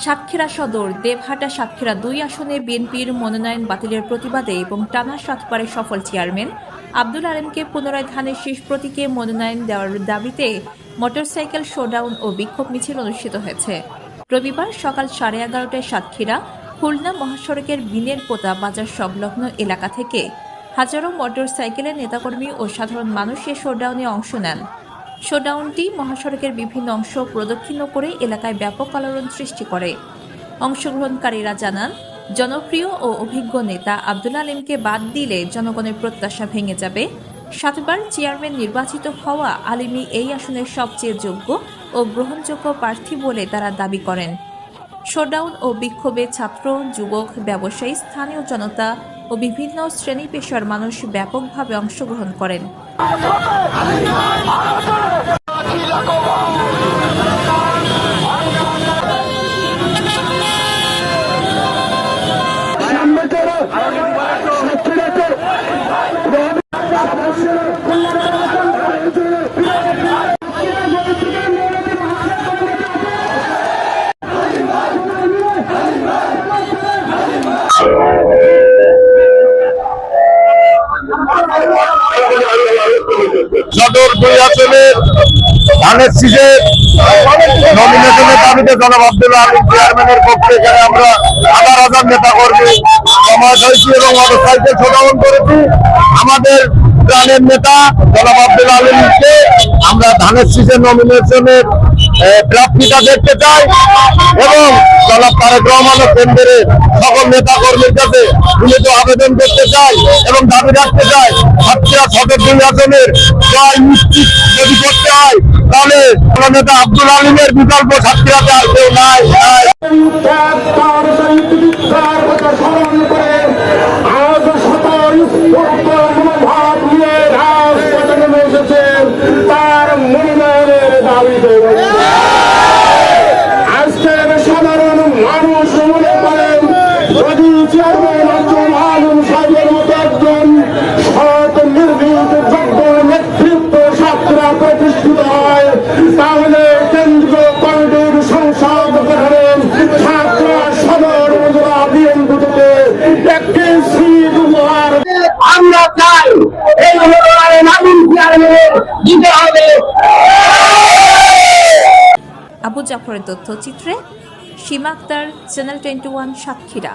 সাতক্ষীরা সদর, দেবহাটা, সাতক্ষীরা 2 আসনে বিএনপির মনোনয়ন বাতিলের প্রতিবাদে এবং টানা 7 বারে সফল চেয়ারম্যান আব্দুল আলিমকে পুনরায় ধানের শীষ প্রতীকে মনোনয়ন দেওয়ার দাবিতে মোটরসাইকেল শোডাউন ও বিক্ষোভ মিছিল অনুষ্ঠিত হয়েছে। রবিবার সকাল 11:30টায় সাতক্ষীরা খুলনা মহাসড়কের বিনের পোতা বাজার সংলগ্ন এলাকা থেকে হাজারো মোটরসাইকেলের নেতাকর্মী ও সাধারণ মানুষ এ শোডাউনে অংশ নেন। শোডাউনটি মহাসড়কের বিভিন্ন অংশ প্রদক্ষিণ করে এলাকায় ব্যাপক আলোড়ন সৃষ্টি করে। অংশগ্রহণকারীরা জানান, জনপ্রিয় ও অভিজ্ঞ নেতা আব্দুল আলিমকে বাদ দিলে জনগণের প্রত্যাশা ভেঙে যাবে। 7 বার চেয়ারম্যান নির্বাচিত হওয়া আলিমই এই আসনের সবচেয়ে যোগ্য ও গ্রহণযোগ্য প্রার্থী বলে তারা দাবি করেন। শোডাউন ও বিক্ষোভে ছাত্র, যুবক, ব্যবসায়ী, স্থানীয় জনতা ও বিভিন্ন শ্রেণী পেশার মানুষ ব্যাপকভাবে অংশগ্রহণ করেন। সদর 2 আসনের ধানের শীষের নমিনেশনের দাবিতে জনাব আব্দুল আলিম চেয়ারম্যানের পক্ষে এখানে আমরা হাজার নেতা কর্মী সমাজ হয়েছি এবং মোটরসাইকেল শোডাউন করেছি। আমাদের প্রাণের নেতা জনাব আব্দুল আলিমকে আমরা ধানের শীষের নমিনেশনের প্রার্থীতা দেখতে চাই এবং জনাব তারেক রহমান কেন্দ্রের সকল নেতা কর্মীর কাছে বিনীত আবেদন করতে চাই এবং দাবি রাখতে চাই, সাতক্ষীরা সদর 2 আসনের জয় নিশ্চিত যদি করতে হয় তাহলে নেতা আব্দুল আলিমের বিকল্প সাতক্ষীরাতে আর কেউ নাই। আজকের সাধারণ মানুষ মনে করেন যদি চেয়ারম্যান আব্দুল আলিম সাহেবের মতো একজন সৎ, নির্ভীক, যোগ্য নেতৃত্ব সাতক্ষীরা প্রতিষ্ঠিত হয় তাহলে কেন্দ্রীয় কমিটির সংসদ গঠনের সাতক্ষীরা সদর উপজেলা বিএনপি থেকে একটি সিট উপহার আমরা চাই। এই মনোনয়ন আলিম চেয়ারম্যানের দিতে হবে। আবু জাফরের তথ্যচিত্রে সীমা আক্তার, চ্যানেল 21, সাতক্ষীরা।